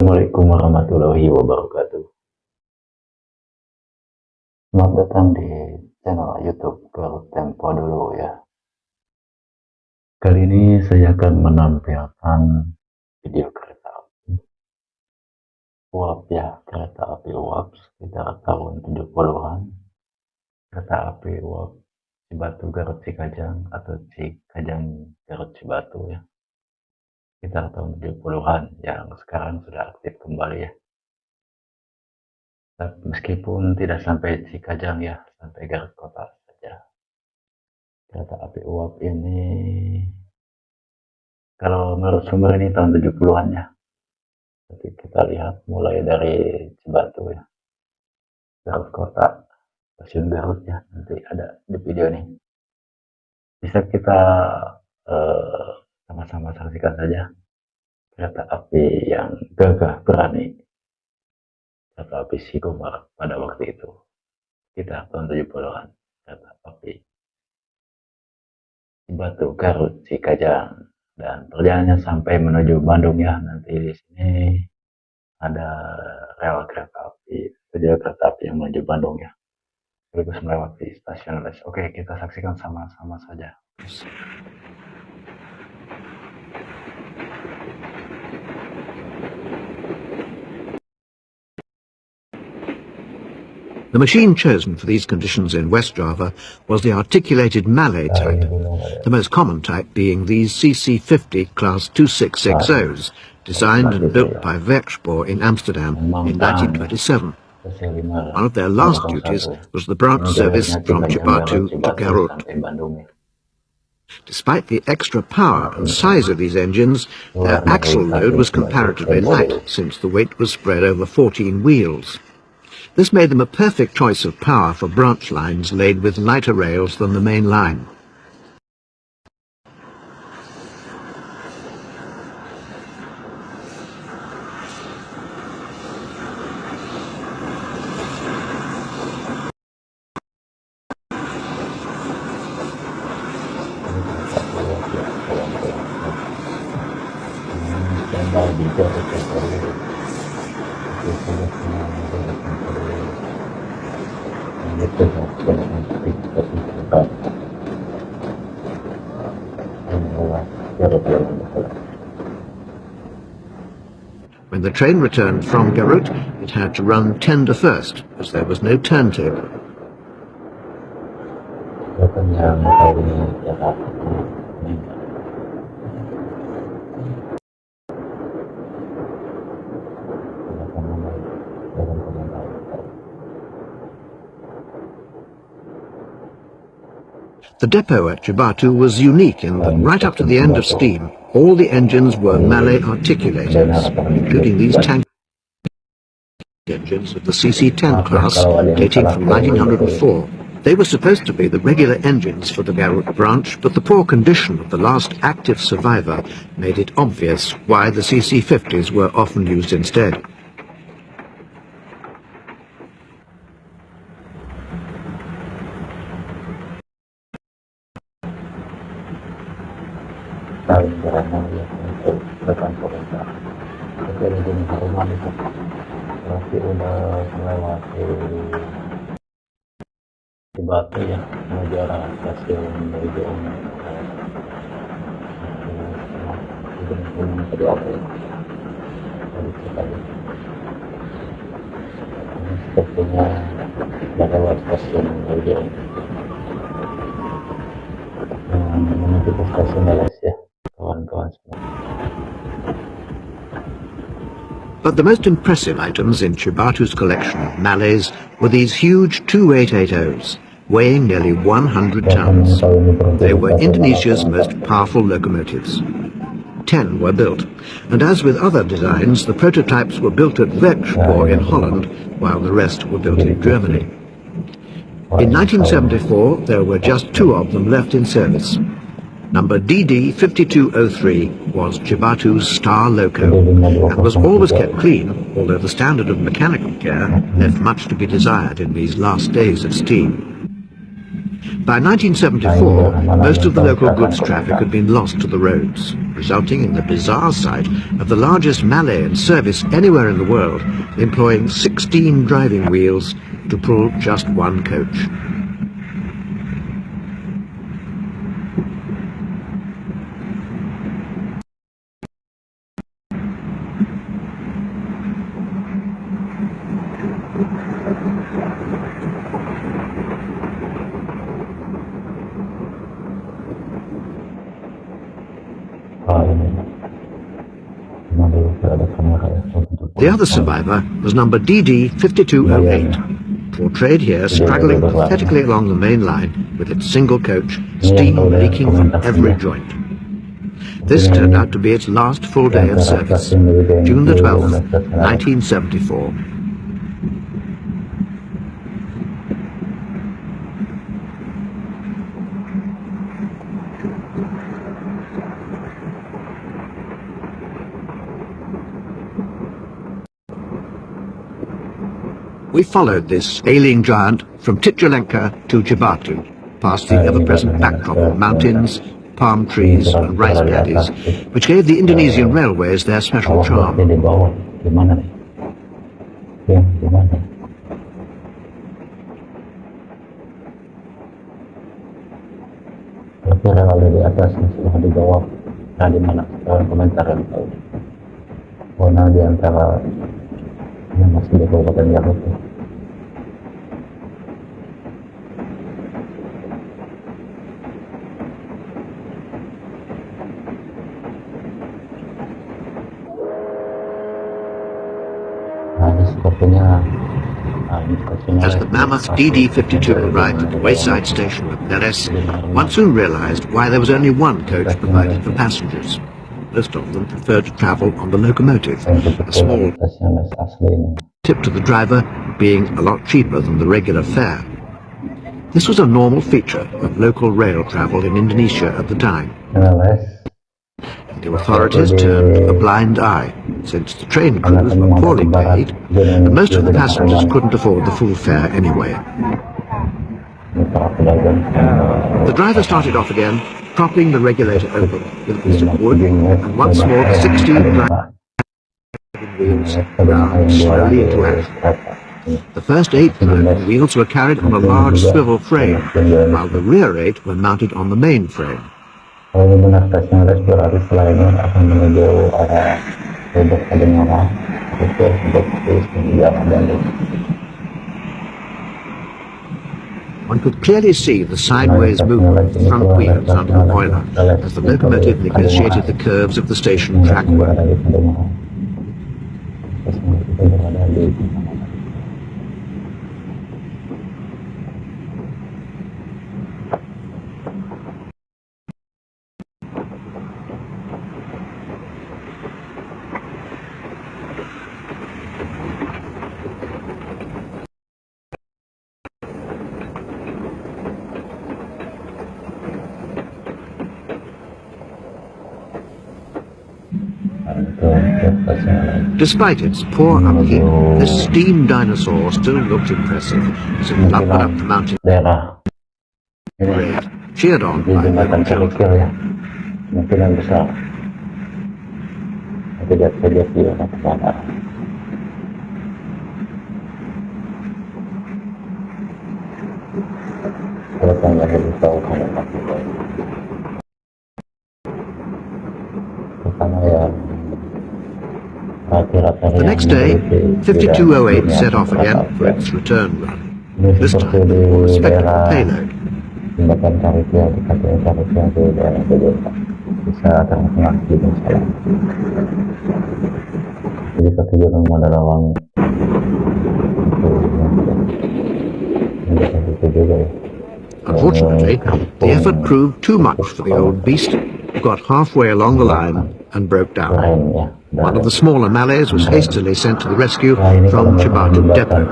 Assalamualaikum warahmatullahi wabarakatuh. Selamat datang di channel YouTube Garut Tempo dulu ya. Kali ini saya akan menampilkan video kereta api uap ya, kereta api uap sekitar tahun 70-an. Kereta api uap Cibatu Garut Cikajang atau Cikajang Garut Cibatu ya. Sekitar tahun 70-an yang sekarang sudah aktif kembali ya. Meskipun tidak sampai Cikajang ya, sampai Garut kota saja. Kereta api uap ini, kalau menurut sumber ini tahun 70-an ya. Tapi kita lihat mulai dari Cibatu ya, Garut kota, stasiun Garut ya, nanti ada di video ini. Bisa kita sama-sama saksikan saja kereta api yang gagah berani. Kereta api Sigomar pada waktu itu. Kita tahun 70-an. Kereta api Cibatu Garut Cikajang. Dan perjalanannya sampai menuju Bandung ya. Nanti di sini ada rel kereta api. Sejauh kereta api yang menuju Bandung ya. Sekaligus melewati stasiun LERA'S. Oke, kita saksikan sama-sama saja. The machine chosen for these conditions in West Java was the articulated Malay type, the most common type being these CC50 Class 2660s, designed and built by Werkspoor in Amsterdam in 1927. One of their last duties was the branch service from Cibatu to Garoet. Despite the extra power and size of these engines, their axle load was comparatively light, since the weight was spread over 14 wheels. This made them a perfect choice of power for branch lines laid with lighter rails than the main line. When the train returned from Garoet, it had to run tender first, as there was no turntable. The depot at Cibatu was unique in that right up to the end of steam, all the engines were Malay articulators, including these tank engines of the CC10 class, dating from 1904. They were supposed to be the regular engines for the Garoet branch, but the poor condition of the last active survivor made it obvious why the CC50s were often used instead. Jadi jenis rumah itu berarti udah melewati Cibatu ya, menuju arah stasiun menuju kedua apa ya, dari Cikajang. Ini sepertinya sudah lewat stasiun menuju menuju ke stasiun LERA'S ya, kawan-kawan semua. But the most impressive items in Cibatu's collection of Malays were these huge 2880s, weighing nearly 100 tons. They were Indonesia's most powerful locomotives. 10 were built, and as with other designs, the prototypes were built at Werkspoor in Holland, while the rest were built in Germany. In 1974, there were just 2 of them left in service. Number DD5203 was Cibatu's star loco, and was always kept clean, although the standard of mechanical care left much to be desired in these last days of steam. By 1974, most of the local goods traffic had been lost to the roads. resulting in the bizarre sight of the largest Malay in service anywhere in the world, employing 16 driving wheels to pull just one coach. The other survivor was number DD 5208, portrayed here struggling pathetically along the main line with its single coach, steam leaking from every joint. This turned out to be its last full day of service, June the 12th, 1974. We followed this ailing giant from Titjalenka to Cibatu, past the ever-present backdrop of mountains, palm trees and rice paddies, which gave the Indonesian railways their special charm. Kira kalau di atasnya sudah dijawab, nah di mana komentar yang tahu. Warna di antara yang masih di Kabupaten Garut. Nah, ini sepertinya As the mammoth DD-52 arrived at the wayside station of LERA'S, one soon realized why there was only one coach provided for passengers. Most of them preferred to travel on the locomotive, a small tip to the driver being a lot cheaper than the regular fare. This was a normal feature of local rail travel in Indonesia at the time. The authorities turned a blind eye, since the train crews were poorly paid, and most of the passengers couldn't afford the full fare anyway. The driver started off again, propping the regulator open with a piece of wood, and once more 16 driving wheels ground slowly into action. The first 8 driving wheels were carried on a large swivel frame, while the rear 8 were mounted on the main frame. Kalau ini benar stasiun LERA'S berarti setelah ini akan menuju arah Depok Adengara itu untuk jalan Bandung. One could clearly see the sideways movement of the front wheels under the boiler as the locomotive negotiated the curves of the station track work. Despite its poor upkeep, this steam dinosaur still looked impressive as it lumbered up the mountain, cheered on by local children. Mungkin yang besar. Tidak saja dia ke sana. Kalau tanya lebih tahu kalau masih baik. Karena ya. The next day, 5208 set off again for its return run, this time with a more respectable payload. Jembatan Karipia di Kabupaten Karipia di daerah Doeloe bisa tengah-tengah di Salam. Jadi ketujuan rumah adalah wangi. Unfortunately, the effort proved too much for the old beast, who got halfway along the line and broke down. One of the smaller Malays was hastily sent to the rescue from Cibatu depot.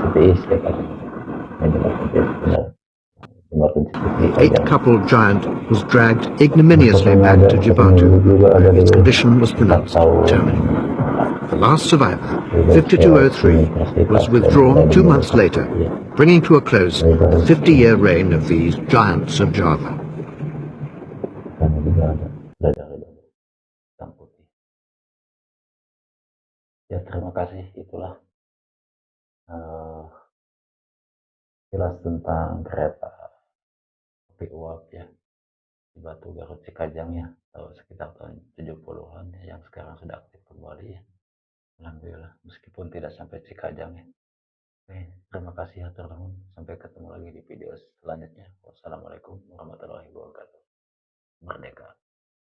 The 8-coupled giant was dragged ignominiously back to Cibatu, where its condition was pronounced terminal. The last survivor, 5203, was withdrawn 2 months later, bringing to a close the 50-year reign of these giants of Java. Ya terima kasih, itulah eh, jelas tentang kereta api uap ya Cibatu Garut Cikajang ya, atau sekitar tahun 70-an ya, yang sekarang sudah aktif kembali ya. Alhamdulillah, meskipun tidak sampai Cikajang ya. Oke, terima kasih ya teman-teman. Sampai ketemu lagi di video selanjutnya. Wassalamualaikum warahmatullahi wabarakatuh. Merdeka.